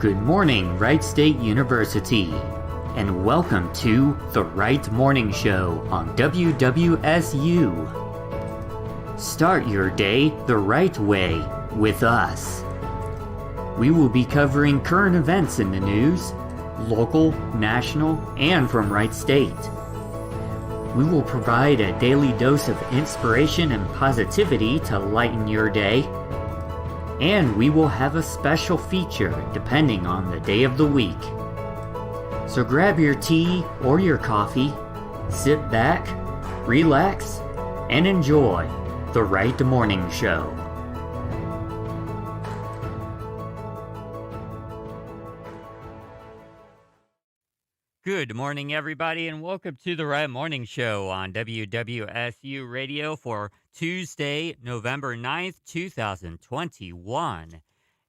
Good morning, Wright State University, and welcome to the Wright Morning Show on WWSU. Start your day the right way with us. We will be covering current events in the news, local, national, and from Wright State. We will provide a daily dose of inspiration and positivity to lighten your day. And we will have a special feature depending on the day of the week. So grab your tea or your coffee, sit back, relax, and enjoy the Wright Morning Show. Good morning, everybody, and welcome to the Wright Morning Show on WWSU Radio for Tuesday, November 9th, 2021.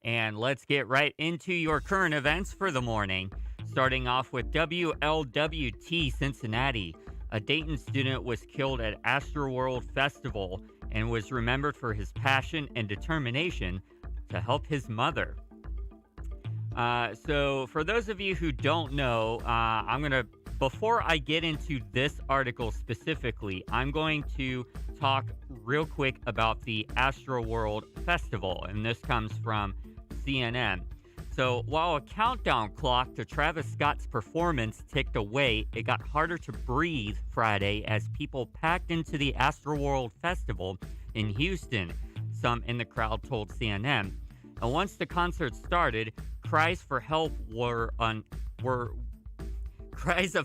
And let's get right into your current events for the morning. Starting off with WLWT Cincinnati. A Dayton student was killed at Astroworld Festival and was remembered for his passion and determination to help his mother. So for those of you who don't know, before I get into this article specifically, I'm going to talk real quick about the Astroworld Festival, and this comes from CNN. So while a countdown clock to Travis Scott's performance ticked away, it got harder to breathe Friday as people packed into the Astroworld Festival in Houston, some in the crowd told CNN. And once the concert started, cries of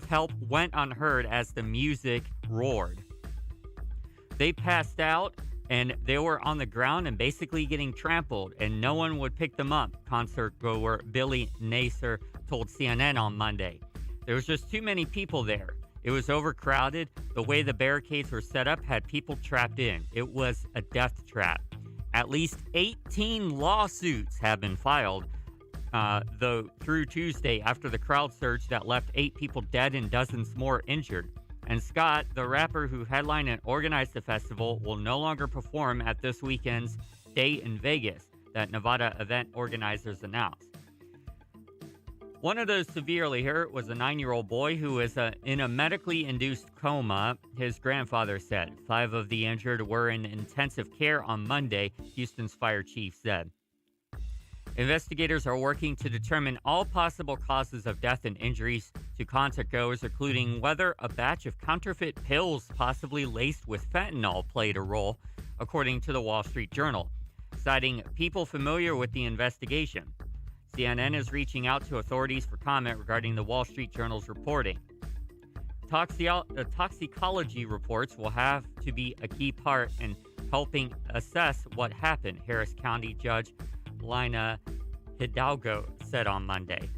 help went unheard as the music roared. They passed out and they were on the ground and basically getting trampled, and no one would pick them up, concert goer Billy Nasser told CNN on Monday. There was just too many people there. It was overcrowded. The way the barricades were set up had people trapped in. It was a death trap. At least 18 lawsuits have been filed though through Tuesday after the crowd surge that left 8 people dead and dozens more injured. And Scott, the rapper who headlined and organized the festival, will no longer perform at this weekend's Day in Vegas that Nevada event organizers announced. One of those severely hurt was a 9-year-old boy who was in a medically induced coma, his grandfather said. 5 of the injured were in intensive care on Monday, Houston's fire chief said. Investigators are working to determine all possible causes of death and injuries to concert goers, including whether a batch of counterfeit pills possibly laced with fentanyl played a role, according to the Wall Street Journal, citing people familiar with the investigation. CNN is reaching out to authorities for comment regarding the Wall Street Journal's reporting. Toxicology reports will have to be a key part in helping assess what happened, Harris County Judge Lina Hidalgo said on Monday.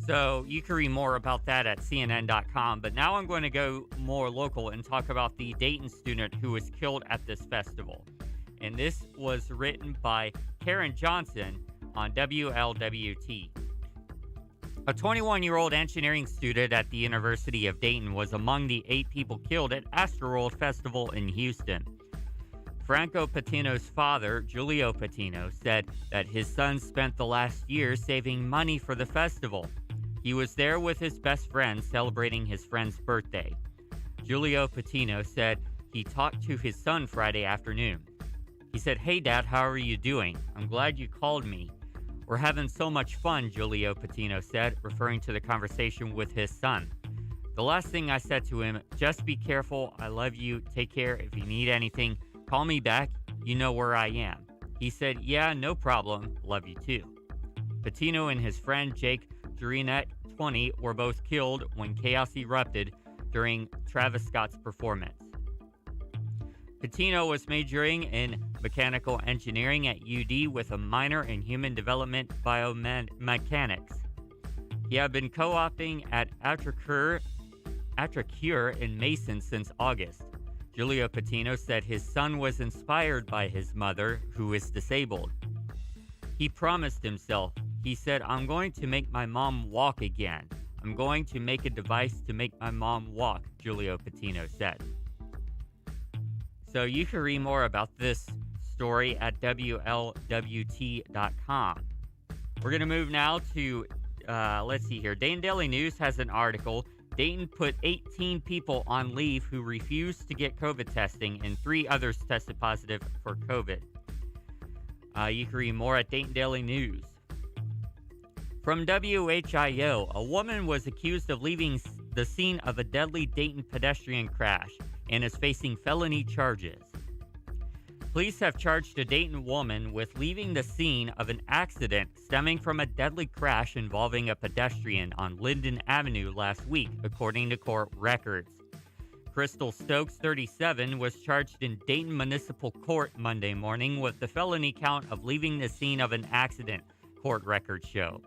So you can read more about that at CNN.com, but now I'm going to go more local and talk about the Dayton student who was killed at this festival. And this was written by Karen Johnson on WLWT. A 21-year-old engineering student at the University of Dayton was among the 8 people killed at Astroworld Festival in Houston. Franco Patino's father, Giulio Patino, said that his son spent the last year saving money for the festival. He was there with his best friend celebrating his friend's birthday. Giulio Patino said he talked to his son Friday afternoon. He said, "Hey Dad, how are you doing? I'm glad you called me. We're having so much fun," Giulio Patino said, referring to the conversation with his son. "The last thing I said to him, just be careful, I love you, take care, if you need anything, call me back, you know where I am." He said, "Yeah, no problem, love you too." Patino and his friend Jake Durinet, 20, were both killed when chaos erupted during Travis Scott's performance. Patino was majoring in mechanical engineering at UD with a minor in human development biomechanics. He had been co-opting at Attracure in Mason since August. Giulio Patino said his son was inspired by his mother, who is disabled. He promised himself, he said, "I'm going to make my mom walk again. I'm going to make a device to make my mom walk," Giulio Patino said. So you can read more about this story at WLWT.com. We're going to move now to, let's see here. Dayton Daily News has an article. Dayton put 18 people on leave who refused to get COVID testing, and 3 others tested positive for COVID. You can read more at Dayton Daily News. From WHIO, a woman was accused of leaving the scene of a deadly Dayton pedestrian crash and is facing felony charges. Police have charged a Dayton woman with leaving the scene of an accident stemming from a deadly crash involving a pedestrian on Linden Avenue last week, according to court records. Crystal Stokes, 37, was charged in Dayton Municipal Court Monday morning with the felony count of leaving the scene of an accident, court records show.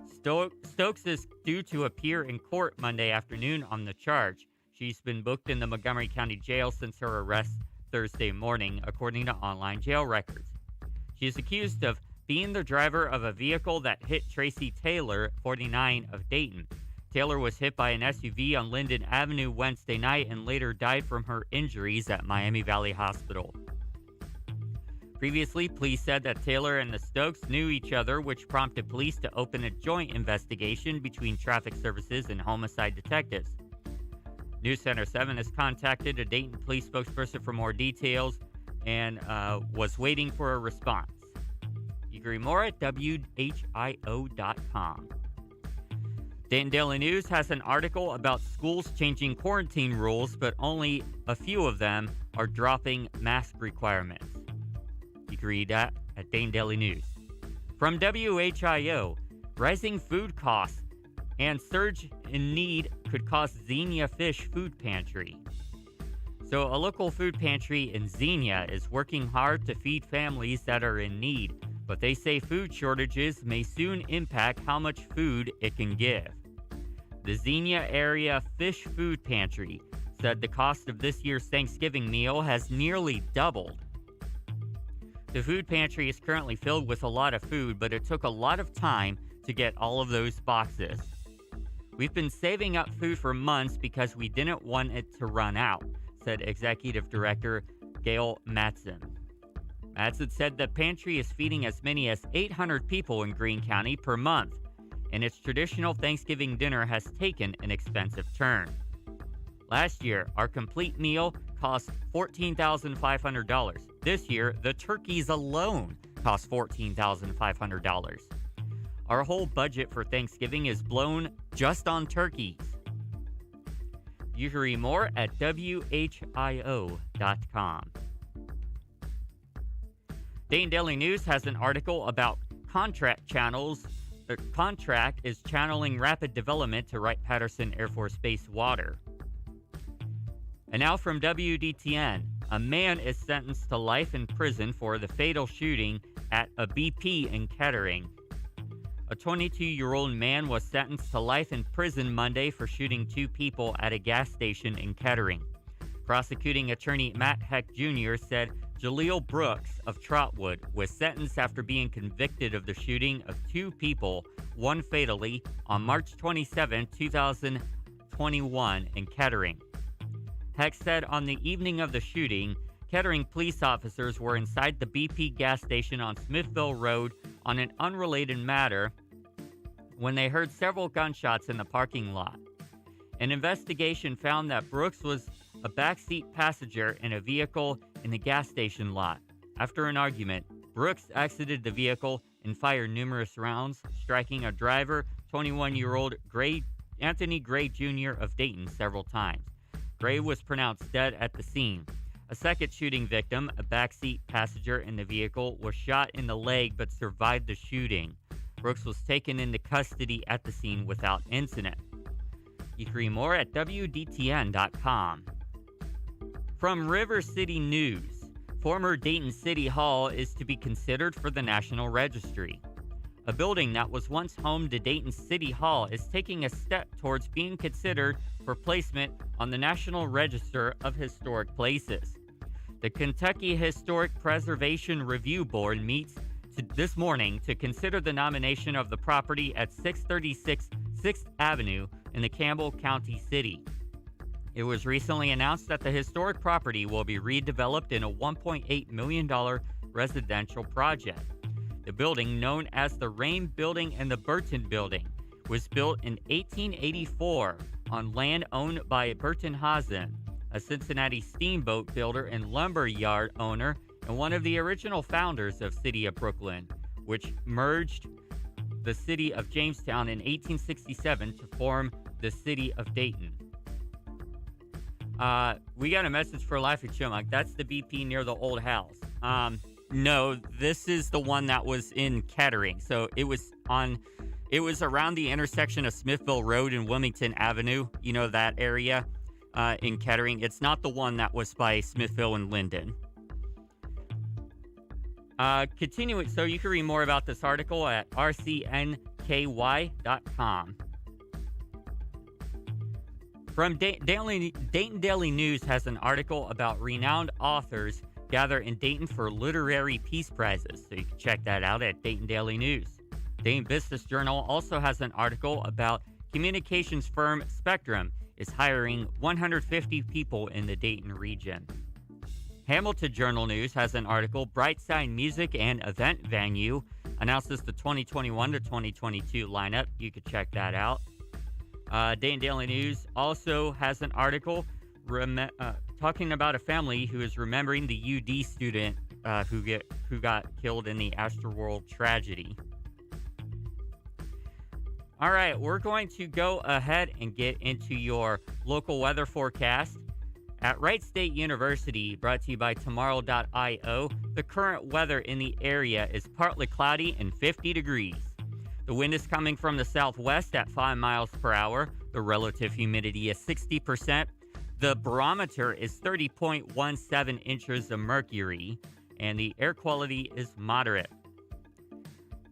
Stokes is due to appear in court Monday afternoon on the charge. She's been booked in the Montgomery County Jail since her arrest Thursday morning, according to online jail records. She is accused of being the driver of a vehicle that hit Tracy Taylor, 49, of Dayton. Taylor was hit by an SUV on Linden Avenue Wednesday night and later died from her injuries at Miami Valley Hospital. Previously, police said that Taylor and the Stokes knew each other, which prompted police to open a joint investigation between traffic services and homicide detectives. News Center 7 has contacted a Dayton police spokesperson for more details and was waiting for a response. You can read more at WHIO.com. Dayton Daily News has an article about schools changing quarantine rules, but only a few of them are dropping mask requirements. You can read that at Dayton Daily News. From WHIO, rising food costs and surge in need could cost Xenia Fish Food Pantry. So a local food pantry in Xenia is working hard to feed families that are in need, but they say food shortages may soon impact how much food it can give. The Xenia Area Fish Food Pantry said the cost of this year's Thanksgiving meal has nearly doubled. The food pantry is currently filled with a lot of food, but it took a lot of time to get all of those boxes. We've been saving up food for months because we didn't want it to run out, said Executive Director Gail Matson. Matson said the pantry is feeding as many as 800 people in Greene County per month, and its traditional Thanksgiving dinner has taken an expensive turn. Last year, our complete meal cost $14,500. This year, the turkeys alone cost $14,500. Our whole budget for Thanksgiving is blown just on turkeys. You can read more at WHIO.com. Dayton Daily News has an article about contract channels. The contract is channeling rapid development to Wright-Patterson Air Force Base water. And now from WDTN, a man is sentenced to life in prison for the fatal shooting at a BP in Kettering. A 22-year-old man was sentenced to life in prison Monday for shooting 2 people at a gas station in Kettering. Prosecuting attorney Matt Heck Jr. said Jaleel Brooks of Trotwood was sentenced after being convicted of the shooting of 2 people, one fatally, on March 27, 2021 in Kettering. Heck said on the evening of the shooting, Kettering police officers were inside the BP gas station on Smithville Road on an unrelated matter when they heard several gunshots in the parking lot. An investigation found that Brooks was a backseat passenger in a vehicle in the gas station lot. After an argument, Brooks exited the vehicle and fired numerous rounds, striking a driver, 21-year-old Anthony Gray Jr. of Dayton, several times. Gray was pronounced dead at the scene. A second shooting victim, a backseat passenger in the vehicle, was shot in the leg but survived the shooting. Brooks was taken into custody at the scene without incident. You can read more at WDTN.com. From River City News, former Dayton City Hall is to be considered for the National Registry. A building that was once home to Dayton City Hall is taking a step towards being considered for placement on the National Register of Historic Places. The Kentucky Historic Preservation Review Board meets this morning to consider the nomination of the property at 636 6th Avenue in the Campbell County city. It was recently announced that the historic property will be redeveloped in a $1.8 million residential project. The building, known as the Rain Building and the Burton Building, was built in 1884 on land owned by Burtonhausen, a Cincinnati steamboat builder and lumber yard owner and one of the original founders of City of Brooklyn, which merged the city of Jamestown in 1867 to form the city of Dayton. We got a message for Laughing Chipmunk. That's the BP near the old house. No, this is the one that was in Kettering. So it was around the intersection of Smithville Road and Wilmington Avenue. You know that area in Kettering. It's not the one that was by Smithville and Linden. Continuing, so you can read more about this article at rcnky.com. From Dayton Daily News has an article about renowned authors gather in Dayton for literary peace prizes, so you can check that out at Dayton Daily News. Dayton Business Journal also has an article about communications firm Spectrum is hiring 150 people in the Dayton region. Hamilton Journal News has an article, Brightside Music and Event Venue announces the 2021 to 2022 lineup. You could check that out. Dayton Daily News also has an article talking about a family who is remembering the UD student who got killed in the Astroworld tragedy. All right, we're going to go ahead and get into your local weather forecast. At Wright State University, brought to you by Tomorrow.io, the current weather in the area is partly cloudy and 50 degrees. The wind is coming from the southwest at 5 miles per hour. The relative humidity is 60%. The barometer is 30.17 inches of mercury, and the air quality is moderate.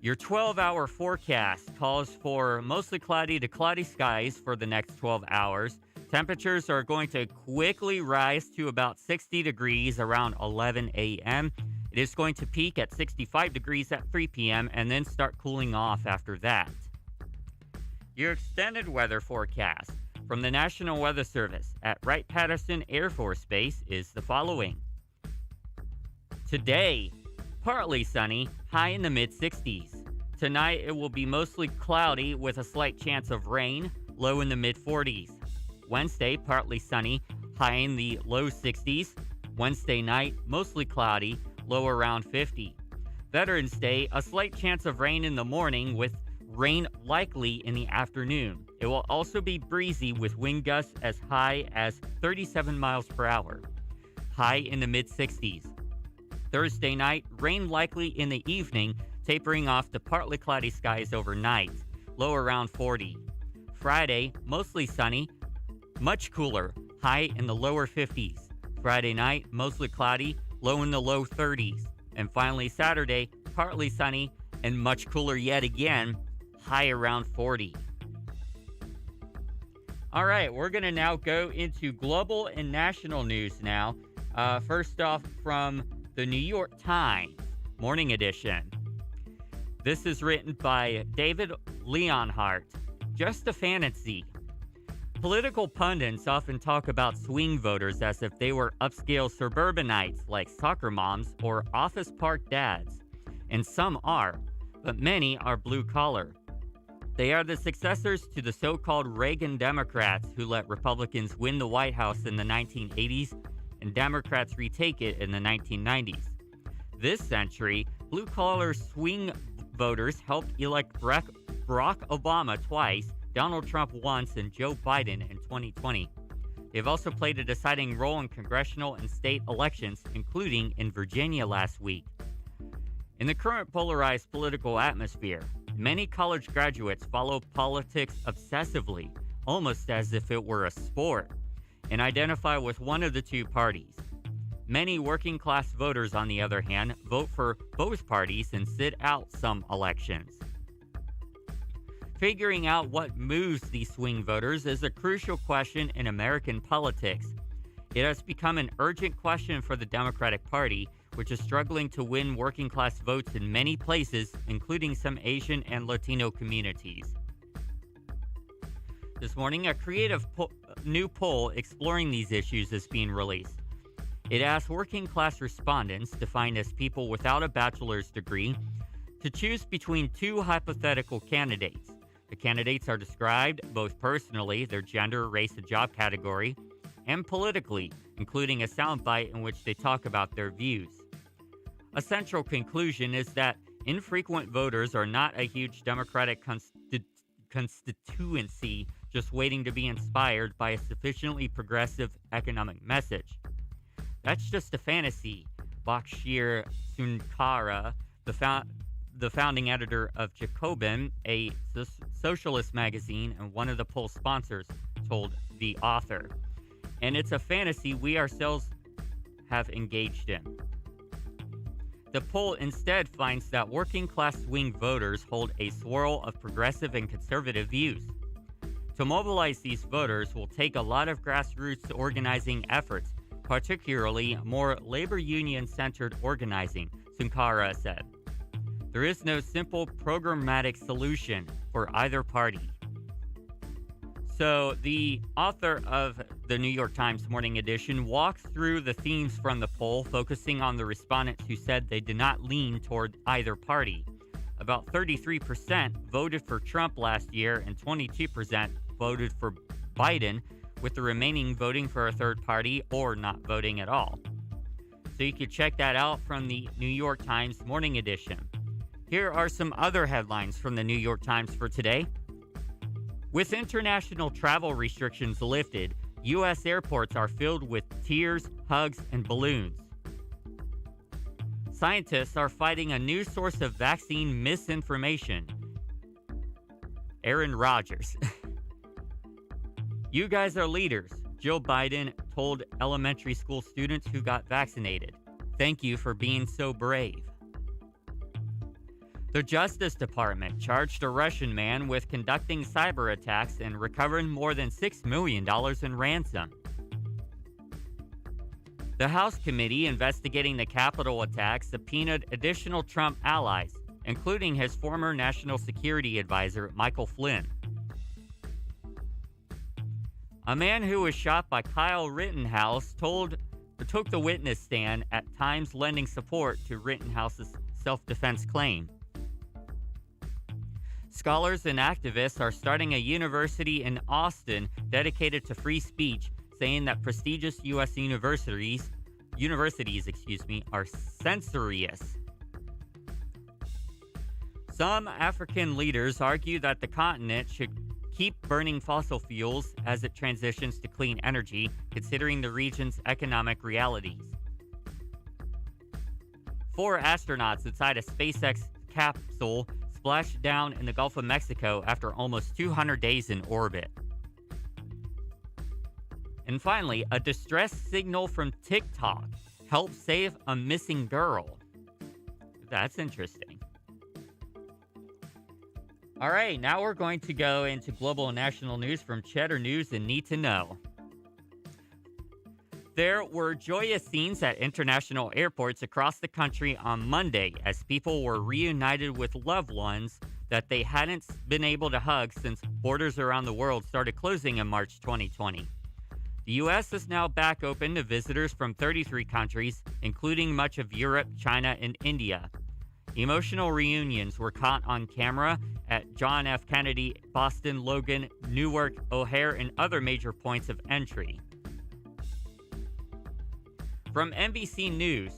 Your 12-hour forecast calls for mostly cloudy to cloudy skies for the next 12 hours. Temperatures are going to quickly rise to about 60 degrees around 11 a.m. It is going to peak at 65 degrees at 3 p.m. and then start cooling off after that. Your extended weather forecast from the National Weather Service at Wright-Patterson Air Force Base is the following. Today, partly sunny, high in the mid-60s. Tonight, it will be mostly cloudy with a slight chance of rain, low in the mid-40s. Wednesday, partly sunny, high in the low 60s. Wednesday night, mostly cloudy, low around 50. Veterans Day, a slight chance of rain in the morning with rain likely in the afternoon. It will also be breezy with wind gusts as high as 37 miles per hour. High in the mid-60s. Thursday night, rain likely in the evening, tapering off to partly cloudy skies overnight. Low around 40. Friday, mostly sunny, much cooler, high in the lower 50s. Friday night, mostly cloudy, low in the low 30s. And finally, Saturday, partly sunny and much cooler yet again, high around 40. All right, we're going to now go into global and national news now. First off, from the New York Times, Morning Edition. This is written by David Leonhardt. Just a fantasy. Political pundits often talk about swing voters as if they were upscale suburbanites like soccer moms or office park dads. And some are, but many are blue-collar. They are the successors to the so-called Reagan Democrats who let Republicans win the White House in the 1980s and Democrats retake it in the 1990s. This century, blue-collar swing voters helped elect Barack Obama twice, Donald Trump once, and Joe Biden in 2020. They've also played a deciding role in congressional and state elections, including in Virginia last week. In the current polarized political atmosphere, many college graduates follow politics obsessively, almost as if it were a sport, and identify with one of the two parties. Many working-class voters, on the other hand, vote for both parties and sit out some elections. Figuring out what moves these swing voters is a crucial question in American politics. It has become an urgent question for the Democratic Party, which is struggling to win working-class votes in many places, including some Asian and Latino communities. This morning, a creative new poll exploring these issues is being released. It asks working-class respondents, defined as people without a bachelor's degree, to choose between two hypothetical candidates. The candidates are described both personally, their gender, race, and job category, and politically, including a soundbite in which they talk about their views. A central conclusion is that infrequent voters are not a huge Democratic constituency just waiting to be inspired by a sufficiently progressive economic message. That's just a fantasy, Bakshir Sunkara, the founding editor of Jacobin, a socialist magazine and one of the poll's sponsors, told the author. And it's a fantasy we ourselves have engaged in. The poll instead finds that working-class swing voters hold a swirl of progressive and conservative views. To mobilize these voters will take a lot of grassroots organizing efforts, particularly more labor union-centered organizing, Sunkara said. There is no simple programmatic solution for either party. So the author of the New York Times Morning Edition walks through the themes from the poll, focusing on the respondents who said they did not lean toward either party. About 33% voted for Trump last year and 22% voted for Biden, with the remaining voting for a third party or not voting at all. So you can check that out from the New York Times Morning Edition. Here are some other headlines from the New York Times for today. With international travel restrictions lifted, U.S. airports are filled with tears, hugs, and balloons. Scientists are fighting a new source of vaccine misinformation. Aaron Rodgers. You guys are leaders, Joe Biden told elementary school students who got vaccinated. Thank you for being so brave. The Justice Department charged a Russian man with conducting cyber attacks and recovering more than $6 million in ransom. The House committee investigating the Capitol attack subpoenaed additional Trump allies, including his former national security advisor, Michael Flynn. A man who was shot by Kyle Rittenhouse took the witness stand at times lending support to Rittenhouse's self-defense claim. Scholars and activists are starting a university in Austin dedicated to free speech, saying that prestigious U.S. universities are censorious. Some African leaders argue that the continent should keep burning fossil fuels as it transitions to clean energy, considering the region's economic realities. 4 astronauts inside a SpaceX capsule splashed down in the Gulf of Mexico after almost 200 days in orbit. And finally, a distress signal from TikTok helped save a missing girl. That's interesting. All right, now we're going to go into global and national news from Cheddar News and Need to Know. There were joyous scenes at international airports across the country on Monday as people were reunited with loved ones that they hadn't been able to hug since borders around the world started closing in March 2020. The U.S. is now back open to visitors from 33 countries, including much of Europe, China, and India. Emotional reunions were caught on camera at John F. Kennedy, Boston, Logan, Newark, O'Hare, and other major points of entry. From NBC News,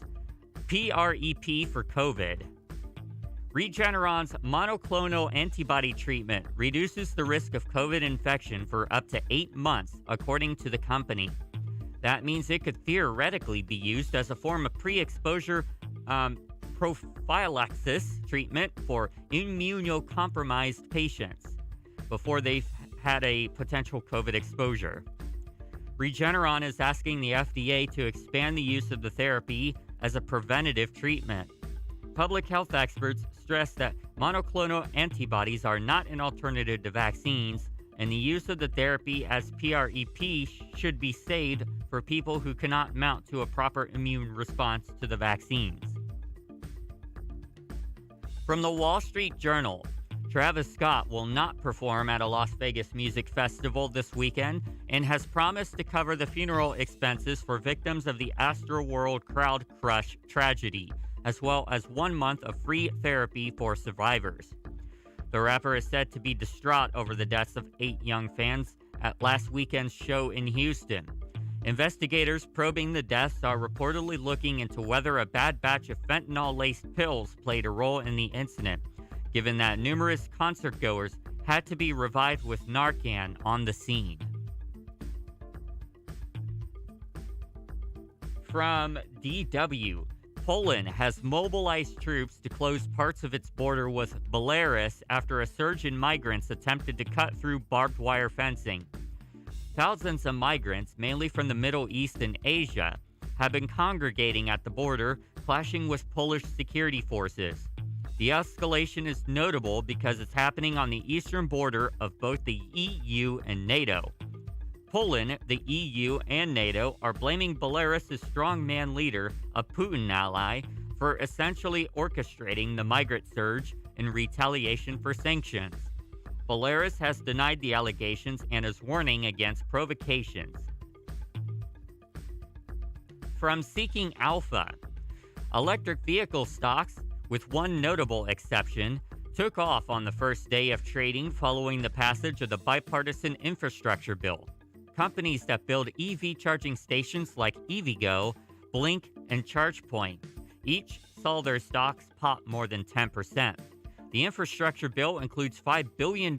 PrEP for COVID. Regeneron's monoclonal antibody treatment reduces the risk of COVID infection for up to 8 months, according to the company. That means it could theoretically be used as a form of pre-exposure prophylaxis treatment for immunocompromised patients before they've had a potential COVID exposure. Regeneron is asking the FDA to expand the use of the therapy as a preventative treatment. Public health experts stress that monoclonal antibodies are not an alternative to vaccines, and the use of the therapy as PrEP should be saved for people who cannot mount to a proper immune response to the vaccines. From the Wall Street Journal, Travis Scott will not perform at a Las Vegas music festival this weekend and has promised to cover the funeral expenses for victims of the Astroworld crowd crush tragedy, as well as 1 month of free therapy for survivors. The rapper is said to be distraught over the deaths of 8 young fans at last weekend's show in Houston. Investigators probing the deaths are reportedly looking into whether a bad batch of fentanyl-laced pills played a role in the incident, given that numerous concertgoers had to be revived with Narcan on the scene. From DW, Poland has mobilized troops to close parts of its border with Belarus after a surge in migrants attempted to cut through barbed wire fencing. Thousands of migrants, mainly from the Middle East and Asia, have been congregating at the border, clashing with Polish security forces. The escalation is notable because it's happening on the eastern border of both the EU and NATO. Poland, the EU, and NATO are blaming Belarus's strongman leader, a Putin ally, for essentially orchestrating the migrant surge in retaliation for sanctions. Belarus has denied the allegations and is warning against provocations. From Seeking Alpha, electric vehicle stocks, with one notable exception, took off on the first day of trading following the passage of the bipartisan infrastructure bill. Companies that build EV charging stations like EVgo, Blink, and ChargePoint each saw their stocks pop more than 10%. The infrastructure bill includes $5 billion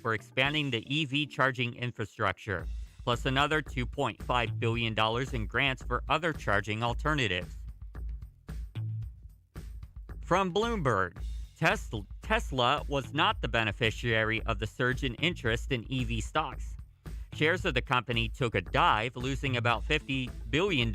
for expanding the EV charging infrastructure, plus another $2.5 billion in grants for other charging alternatives. From Bloomberg, Tesla was not the beneficiary of the surge in interest in EV stocks. Shares of the company took a dive, losing about $50 billion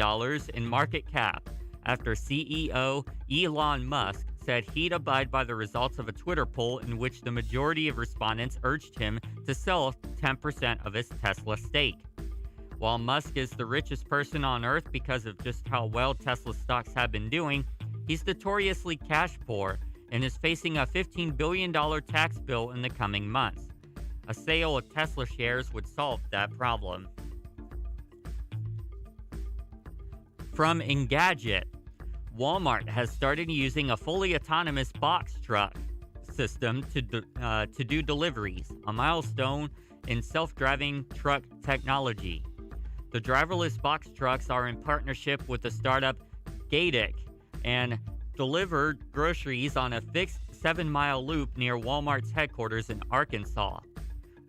in market cap after CEO Elon Musk said he'd abide by the results of a Twitter poll in which the majority of respondents urged him to sell 10% of his Tesla stake. While Musk is the richest person on Earth because of just how well Tesla stocks have been doing, he's notoriously cash poor and is facing a $15 billion tax bill in the coming months. A sale of Tesla shares would solve that problem. From Engadget, Walmart has started using a fully autonomous box truck system to do deliveries, a milestone in self-driving truck technology. The driverless box trucks are in partnership with the startup Gatic and deliver groceries on a fixed 7-mile loop near Walmart's headquarters in Arkansas.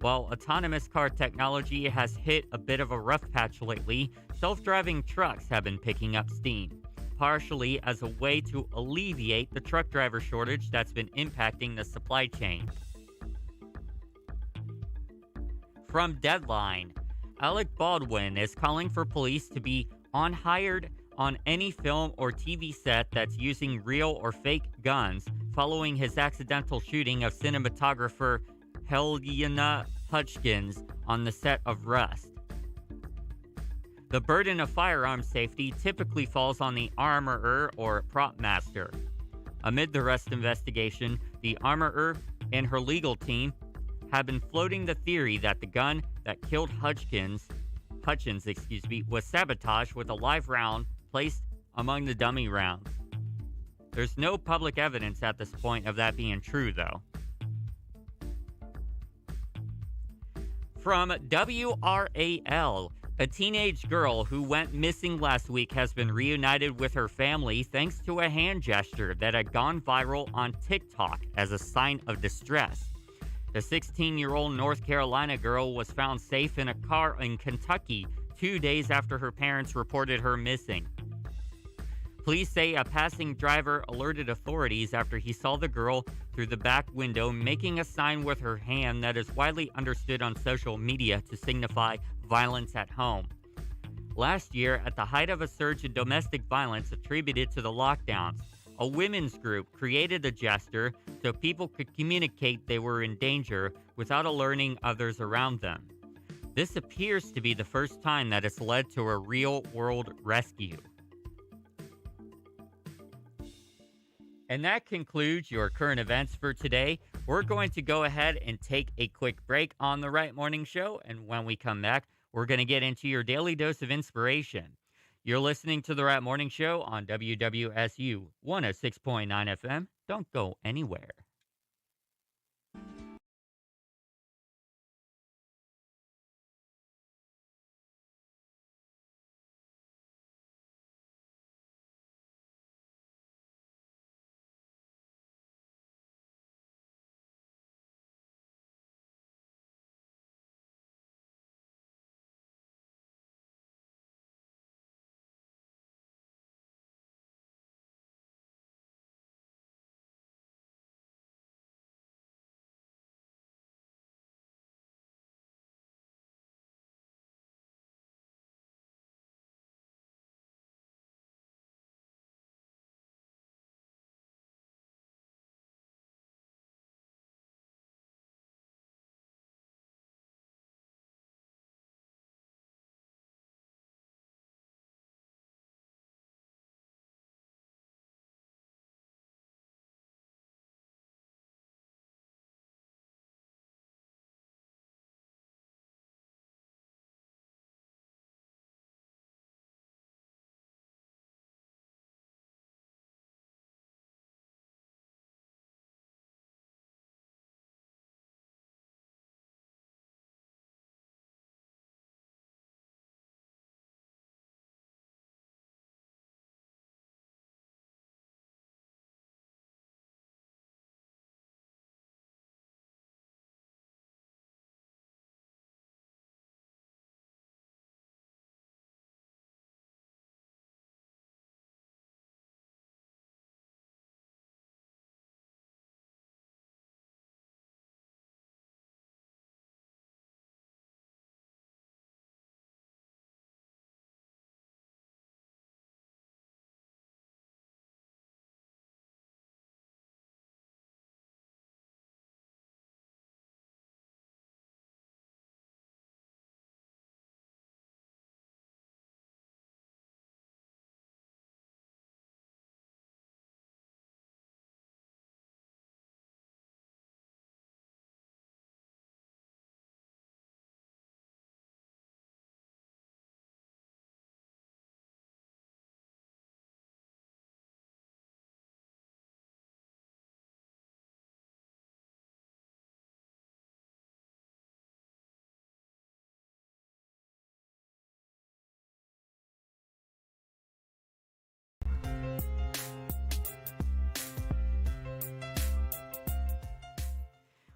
While autonomous car technology has hit a bit of a rough patch lately, self-driving trucks have been picking up steam, partially as a way to alleviate the truck driver shortage that's been impacting the supply chain. From Deadline, Alec Baldwin is calling for police to be hired on any film or TV set that's using real or fake guns following his accidental shooting of cinematographer Helena Hutchins on the set of Rust. The burden of firearm safety typically falls on the armorer or prop master. Amid the Rust investigation, the armorer and her legal team have been floating the theory that the gun that killed Hutchins was sabotaged with a live round placed among the dummy rounds. There's no public evidence at this point of that being true, though. From WRAL, a teenage girl who went missing last week has been reunited with her family thanks to a hand gesture that had gone viral on TikTok as a sign of distress. The 16-year-old North Carolina girl was found safe in a car in Kentucky 2 days after her parents reported her missing. Police say a passing driver alerted authorities after he saw the girl through the back window making a sign with her hand that is widely understood on social media to signify violence at home. Last year, at the height of a surge in domestic violence attributed to the lockdowns, a women's group created a gesture so people could communicate they were in danger without alerting others around them. This appears to be the first time that it's led to a real-world rescue. And that concludes your current events for today. We're going to go ahead and take a quick break on the Wright Morning Show, and when we come back, we're going to get into your daily dose of inspiration. You're listening to the Rat Morning Show on WWSU 106.9 FM. Don't go anywhere.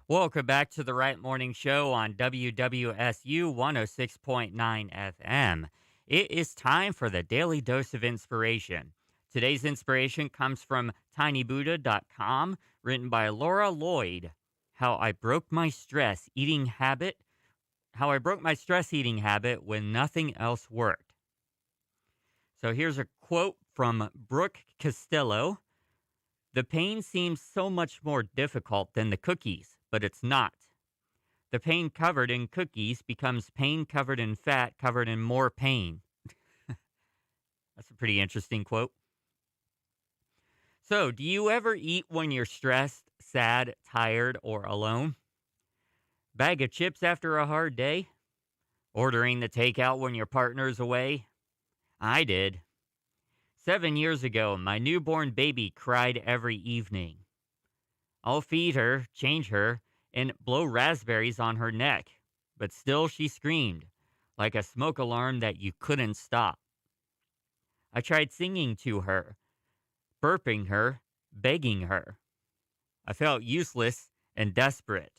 Welcome back to the Right Morning Show on WWSU 106.9 FM. It is time for the Daily Dose of Inspiration. Today's inspiration comes from tinybuddha.com, written by Laura Lloyd. How I broke my stress eating habit when nothing else worked. So here's a quote from Brooke Costello. The pain seems so much more difficult than the cookies, but it's not. The pain covered in cookies becomes pain covered in fat covered in more pain. That's a pretty interesting quote. So, do you ever eat when you're stressed, sad, tired, or alone? Bag of chips after a hard day? Ordering the takeout when your partner's away? I did. 7 years ago, my newborn baby cried every evening. I'll feed her, change her, and blow raspberries on her neck. But still she screamed, like a smoke alarm that you couldn't stop. I tried singing to her, burping her, begging her. I felt useless and desperate.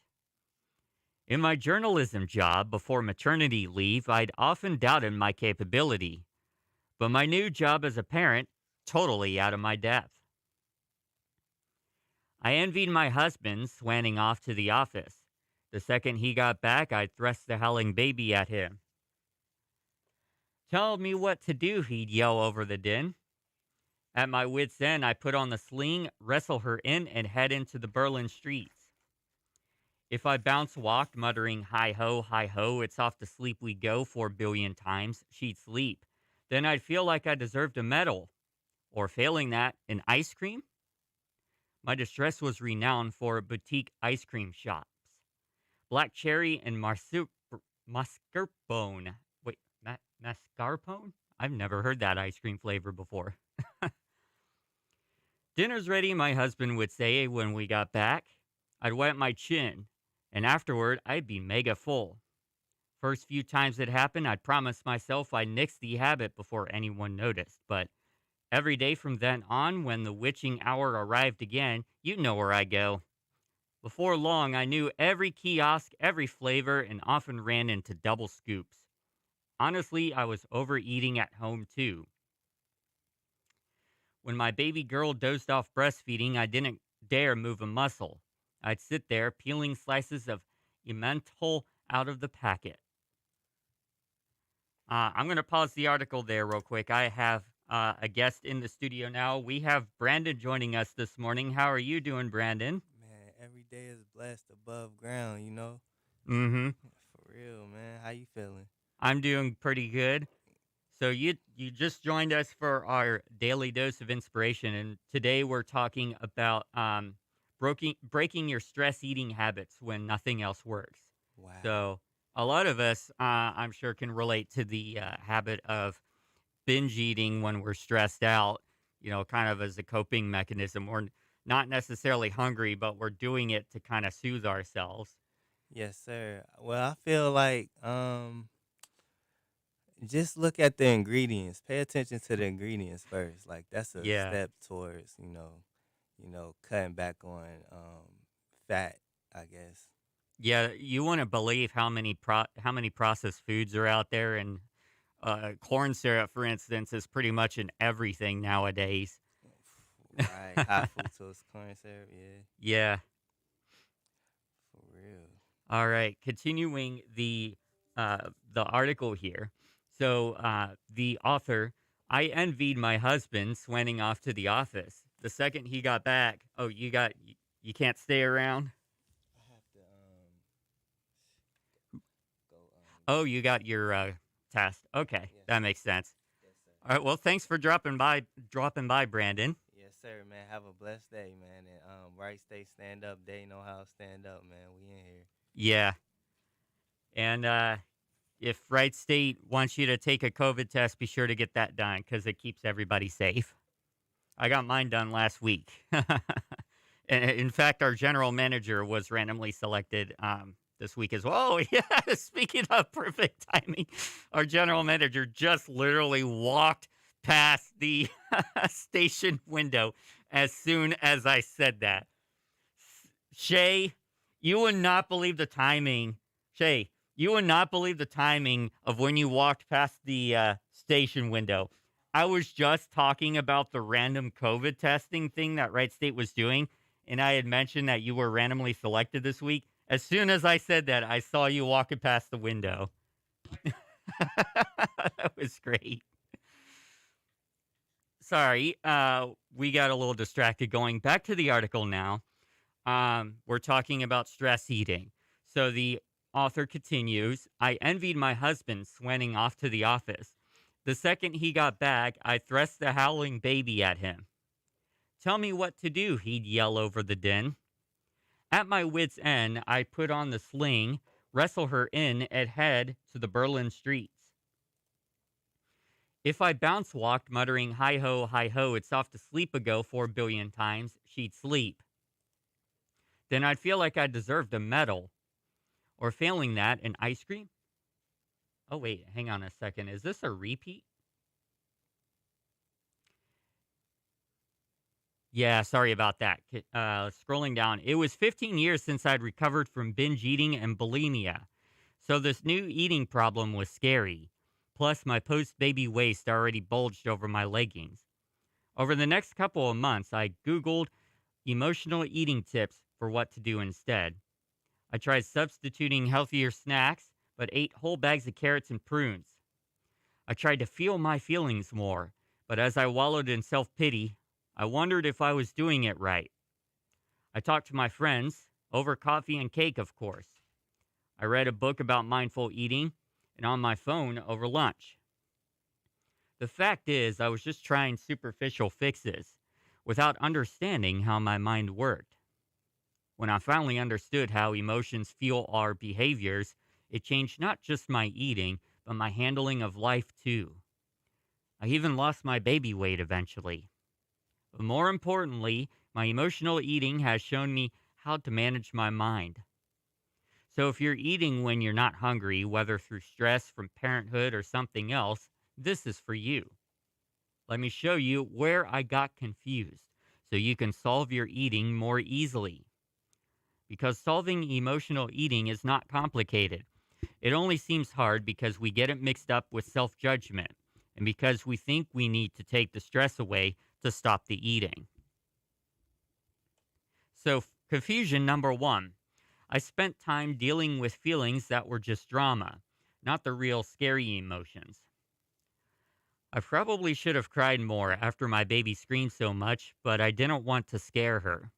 In my journalism job before maternity leave, I'd often doubted my capability. But my new job as a parent, totally out of my depth. I envied my husband swanning off to the office. The second he got back, I'd thrust the howling baby at him. Tell me what to do, he'd yell over the din. At my wit's end, I put on the sling, wrestle her in, and head into the Berlin streets. If I bounce walked, muttering, hi ho, it's off to sleep we go 4 billion times, she'd sleep. Then I'd feel like I deserved a medal. Or failing that, an ice cream? My distress was renowned for boutique ice cream shops. Black cherry and mascarpone. Wait, mascarpone? I've never heard that ice cream flavor before. Dinner's ready, my husband would say when we got back. I'd wet my chin, and afterward, I'd be mega full. First few times it happened, I'd promised myself I'd nix the habit before anyone noticed. But every day from then on, when the witching hour arrived again, you know where I go. Before long, I knew every kiosk, every flavor, and often ran into double scoops. Honestly, I was overeating at home too. When my baby girl dozed off breastfeeding, I didn't dare move a muscle. I'd sit there peeling slices of Emmental out of the packet. I'm going to pause the article there real quick. I have a guest in the studio now. We have Brandon joining us this morning. How are you doing, Brandon? Man, every day is blessed above ground, you know? Mm-hmm. For real, man. How you feeling? I'm doing pretty good. So you just joined us for our daily dose of inspiration, and today we're talking about breaking your stress eating habits when nothing else works. Wow. So a lot of us, I'm sure, can relate to the habit of binge eating when we're stressed out. You know, kind of as a coping mechanism. We're not necessarily hungry, but we're doing it to kind of soothe ourselves. Yes, sir. Well, I feel like just look at the ingredients. Pay attention to the ingredients first. Like that's a Yeah. step towards, cutting back on fat, I guess. Yeah, you wouldn't believe how many processed foods are out there, and corn syrup, for instance, is pretty much in everything nowadays. Right. High fructose corn syrup, yeah. Yeah. For real. All right. Continuing the article here. So the author, I envied my husband swanning off to the office. The second he got back, oh, you can't stay around. I have to go Oh, you got your test. Okay, yes, that sir. makes sense. Yes, sir. All right. Well, thanks for dropping by, Brandon. Yes, sir, man. Have a blessed day, man. And Wright State stand up. They know how to stand up, man. We in here. Yeah. And if Wright State wants you to take a COVID test, be sure to get that done because it keeps everybody safe. I got mine done last week. In fact, our general manager was randomly selected this week as well. Oh, yeah. Speaking of perfect timing, our general manager just literally walked past the station window as soon as I said that. Shay, you would not believe the timing. Shay, you would not believe the timing of when you walked past the station window. I was just talking about the random COVID testing thing that Wright State was doing, and I had mentioned that you were randomly selected this week. As soon as I said that, I saw you walking past the window. That was great. Sorry, we got a little distracted. Going back to the article now. We're talking about stress eating. So the author continues, I envied my husband swanning off to the office. The second he got back, I thrust the howling baby at him. Tell me what to do, he'd yell over the din. At my wits' end, I put on the sling, wrestle her in, and head to the Berlin streets. If I bounce walked, muttering, hi ho, it's off to sleep ago 4 billion times, she'd sleep. Then I'd feel like I deserved a medal. Or failing that, an ice cream? Oh, wait, hang on a second. Is this a repeat? Yeah, sorry about that. Scrolling down. It was 15 years since I'd recovered from binge eating and bulimia. So this new eating problem was scary. Plus, my post baby waist already bulged over my leggings. Over the next couple of months, I Googled emotional eating tips for what to do instead. I tried substituting healthier snacks, but ate whole bags of carrots and prunes. I tried to feel my feelings more, but as I wallowed in self pity, I wondered if I was doing it right. I talked to my friends, over coffee and cake, of course. I read a book about mindful eating, and on my phone over lunch. The fact is, I was just trying superficial fixes without understanding how my mind worked. When I finally understood how emotions fuel our behaviors, it changed not just my eating, but my handling of life too. I even lost my baby weight eventually. But more importantly, my emotional eating has shown me how to manage my mind. So if you're eating when you're not hungry, whether through stress from parenthood or something else, this is for you. Let me show you where I got confused so you can solve your eating more easily. Because solving emotional eating is not complicated. It only seems hard because we get it mixed up with self judgment and because we think we need to take the stress away to stop the eating. So, confusion number one, I spent time dealing with feelings that were just drama, not the real scary emotions. I probably should have cried more after my baby screamed so much, but I didn't want to scare her.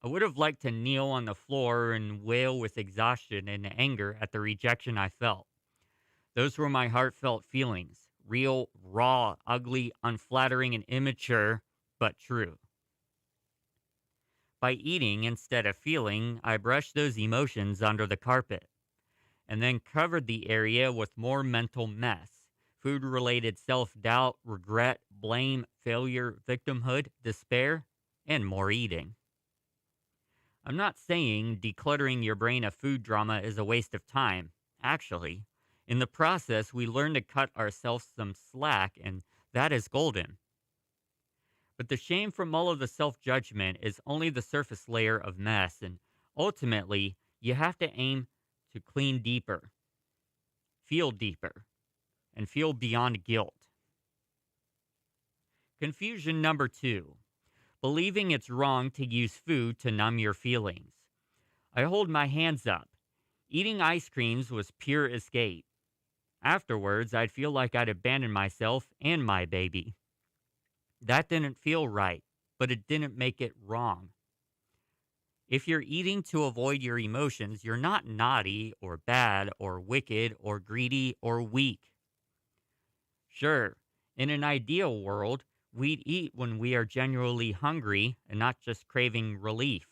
I would have liked to kneel on the floor and wail with exhaustion and anger at the rejection I felt. Those were my heartfelt feelings, real, raw, ugly, unflattering, and immature, but true. By eating instead of feeling, I brushed those emotions under the carpet and then covered the area with more mental mess. Food related self doubt, regret, blame, failure, victimhood, despair, and more eating. I'm not saying decluttering your brain of food drama is a waste of time. Actually, in the process, we learn to cut ourselves some slack, and that is golden. But the shame from all of the self judgment is only the surface layer of mess, and ultimately, you have to aim to clean deeper, deeper, and feel beyond guilt. Confusion number two, believing it's wrong to use food to numb your feelings. I hold my hands up. Eating ice creams was pure escape. Afterwards, I'd feel like I'd abandoned myself and my baby. That didn't feel right, but it didn't make it wrong. If you're eating to avoid your emotions, you're not naughty or bad or wicked or greedy or weak. Sure, in an ideal world, we'd eat when we are genuinely hungry and not just craving relief.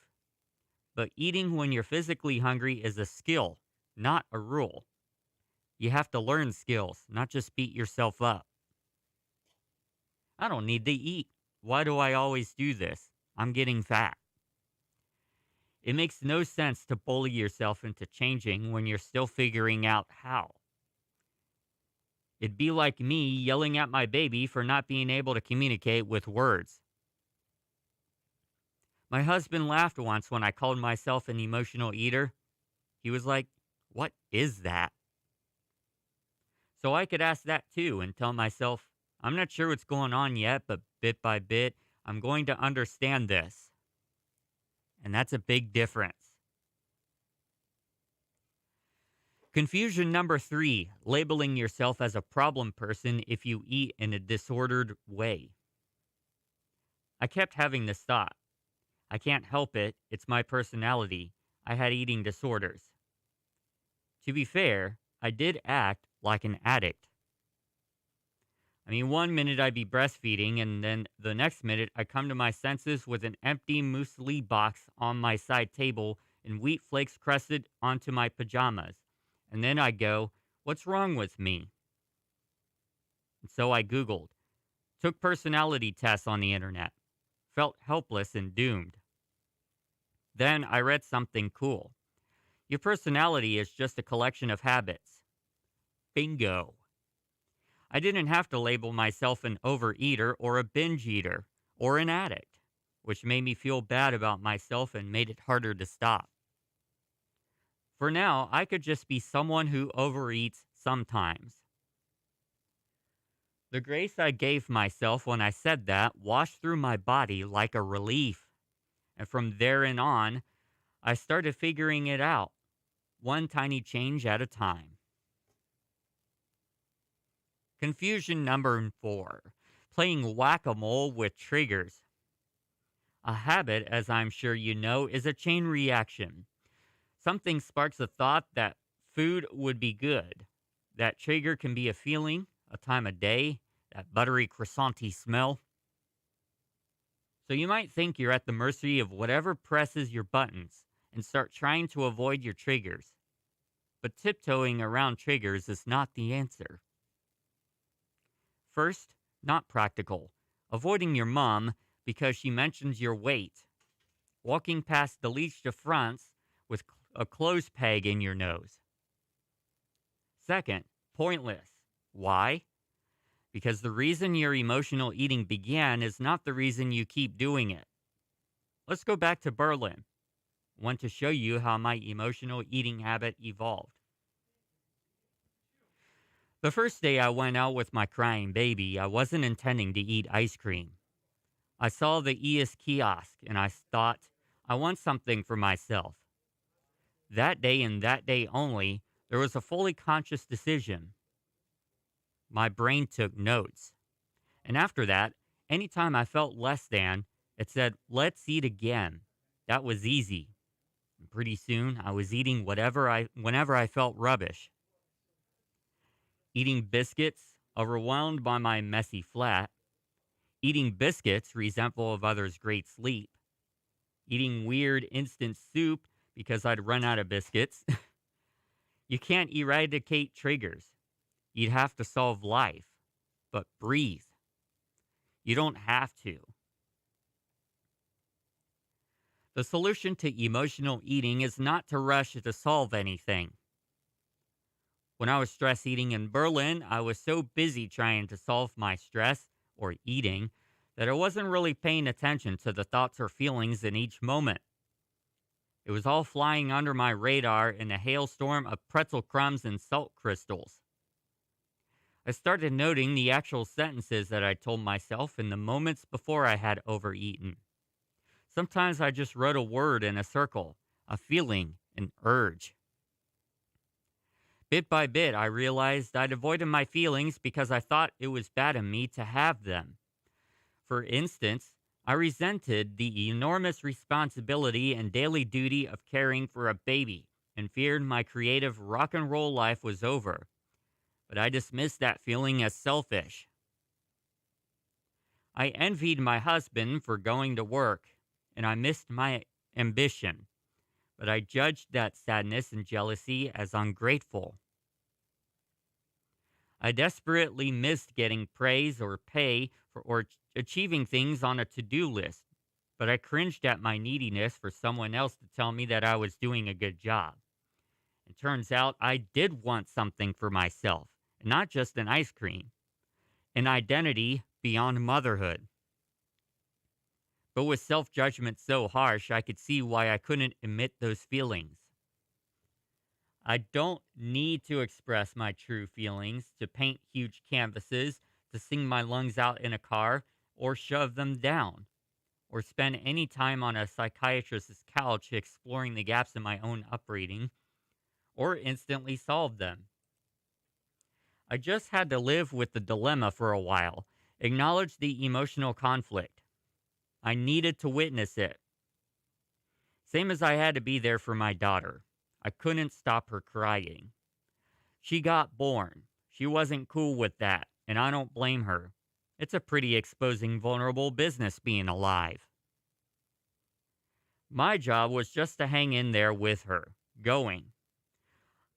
But eating when you're physically hungry is a skill, not a rule. You have to learn skills, not just beat yourself up. I don't need to eat. Why do I always do this? I'm getting fat. It makes no sense to bully yourself into changing when you're still figuring out how. It'd be like me yelling at my baby for not being able to communicate with words. My husband laughed once when I called myself an emotional eater. He was like, "What is that?" So I could ask that too and tell myself, I'm not sure what's going on yet, but bit by bit, I'm going to understand this. And that's a big difference. Confusion number three, labeling yourself as a problem person if you eat in a disordered way. I kept having this thought. I can't help it. It's my personality. I had eating disorders. To be fair, I did act like an addict. I mean, one minute I'd be breastfeeding, and then the next minute I come to my senses with an empty muesli box on my side table and wheat flakes crusted onto my pajamas. And then I go, what's wrong with me? And so I Googled, took personality tests on the internet, felt helpless and doomed. Then I read something cool. Your personality is just a collection of habits. Bingo. I didn't have to label myself an overeater or a binge eater or an addict, which made me feel bad about myself and made it harder to stop. For now, I could just be someone who overeats sometimes. The grace I gave myself when I said that washed through my body like a relief. And from therein on, I started figuring it out, one tiny change at a time. Confusion number four, playing whack-a-mole with triggers. A habit, as I'm sure you know, is a chain reaction. Something sparks a thought that food would be good. That trigger can be a feeling, a time of day, that buttery croissanty smell. So you might think you're at the mercy of whatever presses your buttons and start trying to avoid your triggers. But tiptoeing around triggers is not the answer. First, not practical. Avoiding your mom because she mentions your weight. Walking past the Leach de France with a clothes peg in your nose. Second, pointless. Why? Because the reason your emotional eating began is not the reason you keep doing it. Let's go back to Berlin. I want to show you how my emotional eating habit evolved. The first day I went out with my crying baby, I wasn't intending to eat ice cream. I saw the ES kiosk and I thought, I want something for myself. That day and that day only, there was a fully conscious decision. My brain took notes. And after that, anytime I felt less than, it said, let's eat again. That was easy. And pretty soon, I was eating whenever I felt rubbish. Eating biscuits, overwhelmed by my messy flat. Eating biscuits, resentful of others' great sleep. Eating weird instant soup because I'd run out of biscuits. You can't eradicate triggers. You'd have to solve life. But breathe. You don't have to. The solution to emotional eating is not to rush to solve anything. When I was stress eating in Berlin, I was so busy trying to solve my stress, or eating, that I wasn't really paying attention to the thoughts or feelings in each moment. It was all flying under my radar in a hailstorm of pretzel crumbs and salt crystals. I started noting the actual sentences that I told myself in the moments before I had overeaten. Sometimes I just wrote a word in a circle, a feeling, an urge. Bit by bit, I realized I'd avoided my feelings because I thought it was bad of me to have them. For instance, I resented the enormous responsibility and daily duty of caring for a baby and feared my creative rock and roll life was over. But I dismissed that feeling as selfish. I envied my husband for going to work, and I missed my ambition, but I judged that sadness and jealousy as ungrateful. I desperately missed getting praise or pay or achieving things on a to-do list, but I cringed at my neediness for someone else to tell me that I was doing a good job. It turns out I did want something for myself, and not just an ice cream, an identity beyond motherhood. But with self-judgment so harsh, I could see why I couldn't emit those feelings. I don't need to express my true feelings, to paint huge canvases, to sing my lungs out in a car, or shove them down, or spend any time on a psychiatrist's couch exploring the gaps in my own upbringing, or instantly solve them. I just had to live with the dilemma for a while, acknowledge the emotional conflict. I needed to witness it. Same as I had to be there for my daughter. I couldn't stop her crying. She got born. She wasn't cool with that, and I don't blame her. It's a pretty exposing vulnerable business being alive. My job was just to hang in there with her, going,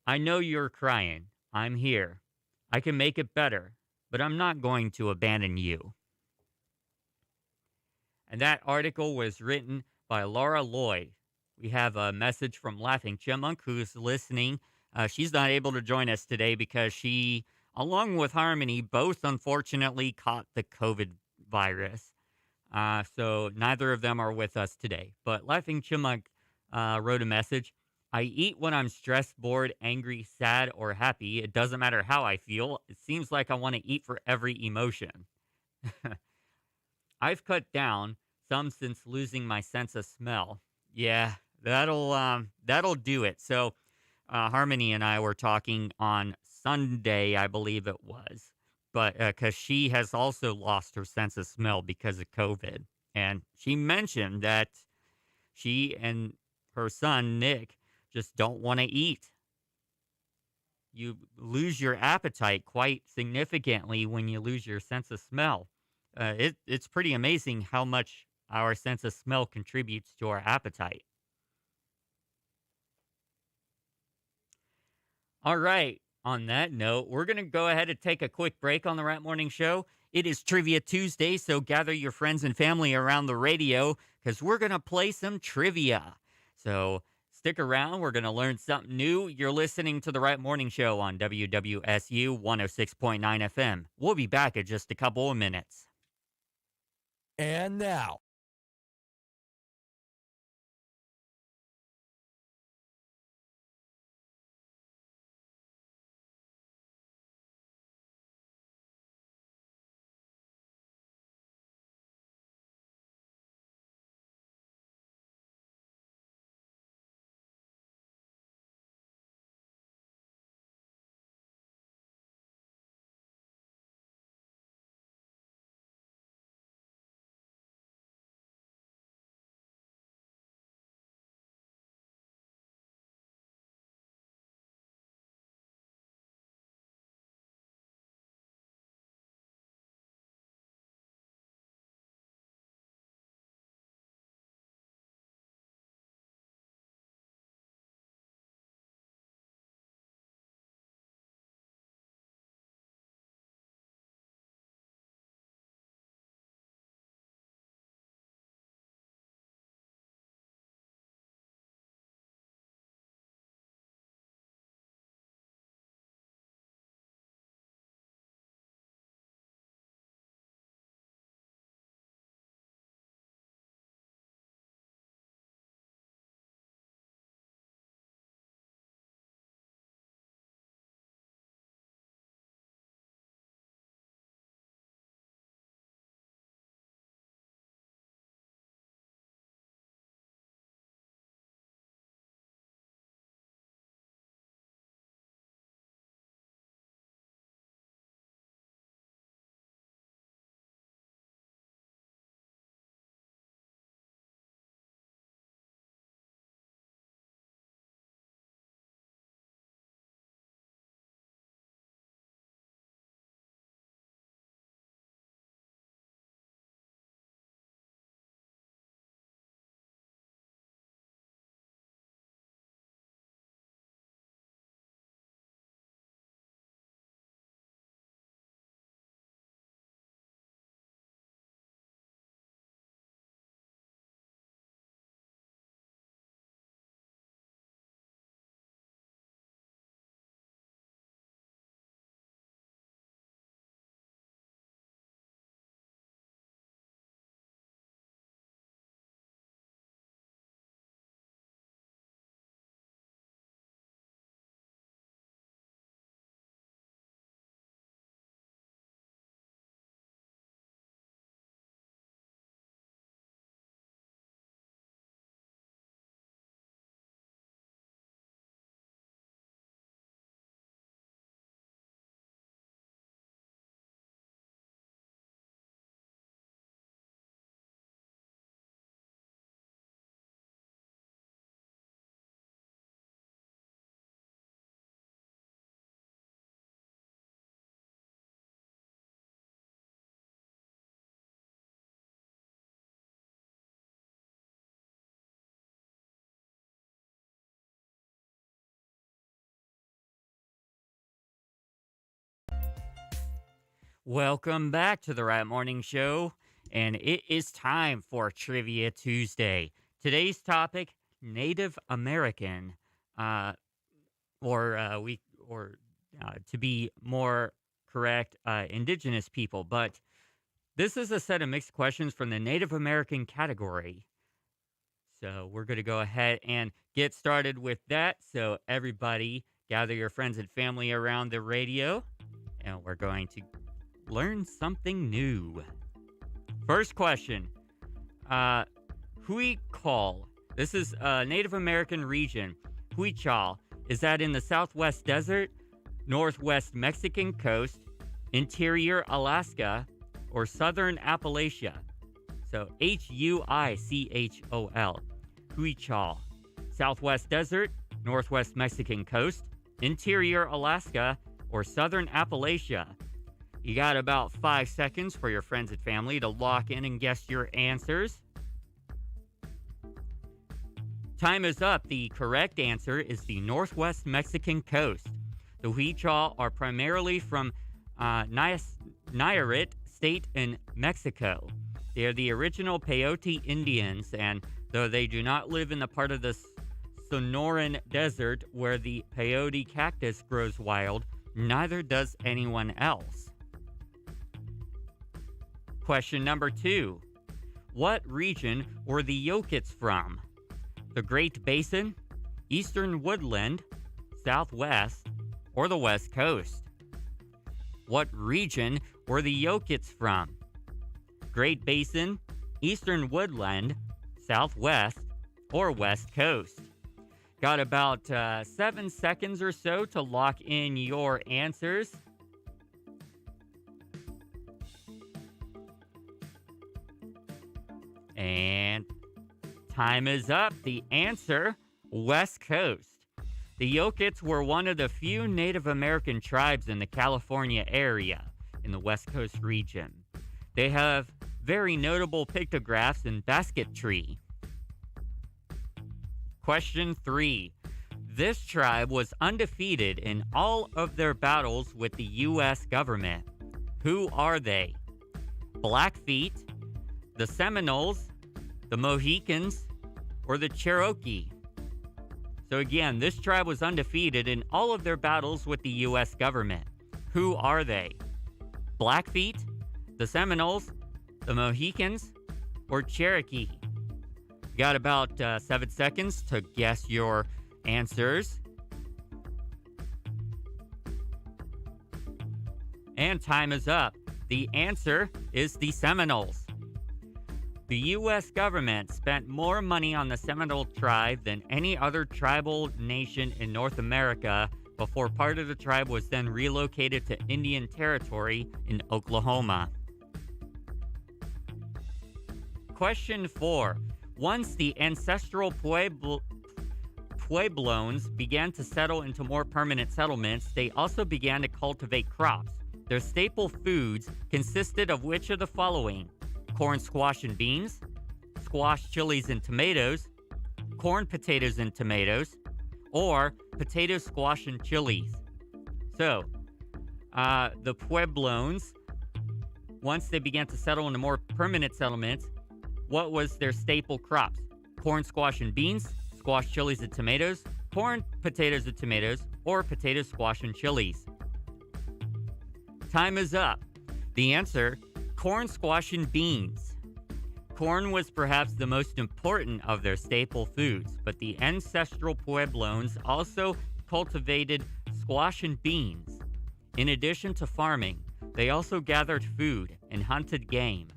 I know you're crying. I'm here. I can make it better, but I'm not going to abandon you. And that article was written by Laura Lloyd. We have a message from Laughing Chipmunk who's listening. She's not able to join us today because she, along with Harmony, both unfortunately caught the COVID virus. So neither of them are with us today. But Laughing Chipmunk wrote a message. I eat when I'm stressed, bored, angry, sad, or happy. It doesn't matter how I feel. It seems like I want to eat for every emotion. I've cut down some since losing my sense of smell. Yeah, that'll do it. So Harmony and I were talking on Sunday, I believe it was, but because she has also lost her sense of smell because of COVID, and she mentioned that she and her son Nick just don't want to eat. You lose your appetite quite significantly when you lose your sense of smell. It's pretty amazing how much our sense of smell contributes to our appetite. All right. On that note, we're going to go ahead and take a quick break on the Rat Morning Show. It is Trivia Tuesday, so gather your friends and family around the radio because we're going to play some trivia. So stick around. We're going to learn something new. You're listening to the Rat Morning Show on WWSU 106.9 FM. We'll be back in just a couple of minutes. And now, Welcome back to the Rat Morning Show, and it is time for Trivia Tuesday. Today's topic: Native American, to be more correct, Indigenous people. But this is a set of mixed questions from the Native American category. So we're going to go ahead and get started with that. So everybody, gather your friends and family around the radio, and we're going to learn something new. First question. Huichol. This is a Native American region. Huichol. Is that in the Southwest Desert, Northwest Mexican coast, interior Alaska, or Southern Appalachia? So Huichol. Huichol. Southwest Desert, Northwest Mexican coast, interior Alaska, or Southern Appalachia? You got about 5 seconds for your friends and family to lock in and guess your answers. Time is up. The correct answer is the Northwest Mexican coast. The Huichol are primarily from Nayarit State in Mexico. They are the original Peyote Indians, and though they do not live in the part of the Sonoran Desert where the peyote cactus grows wild, neither does anyone else. Question number 2. What region were the Yokits from? The Great Basin, Eastern Woodland, Southwest, or the West Coast? What region were the Yokits from? Great Basin, Eastern Woodland, Southwest, or West Coast? Got about 7 seconds or so to lock in your answers. And time is up. The answer, West Coast. The Yokits were one of the few Native American tribes in the California area in the West Coast region. They have very notable pictographs in basketry. Question 3. This tribe was undefeated in all of their battles with the U.S. government. Who are they? Blackfeet, the Seminoles, the Mohicans, or the Cherokee? So again, this tribe was undefeated in all of their battles with the U.S. government. Who are they? Blackfeet, the Seminoles, the Mohicans, or Cherokee? Got about 7 seconds to guess your answers. And time is up. The answer is the Seminoles. The U.S. government spent more money on the Seminole tribe than any other tribal nation in North America before part of the tribe was then relocated to Indian Territory in Oklahoma. Question 4. Once the ancestral Pueblones began to settle into more permanent settlements, they also began to cultivate crops. Their staple foods consisted of which of the following? Corn, squash, and beans, squash, chilies, and tomatoes, corn, potatoes, and tomatoes, or potatoes, squash, and chilies. So, the Pueblones, once they began to settle into more permanent settlements, what was their staple crops? Corn, squash, and beans, squash, chilies, and tomatoes, corn, potatoes, and tomatoes, or potatoes, squash, and chilies. Time is up. The answer, corn, squash, and beans. Corn was perhaps the most important of their staple foods, but the ancestral Pueblones also cultivated squash and beans. In addition to farming, they also gathered food and hunted game.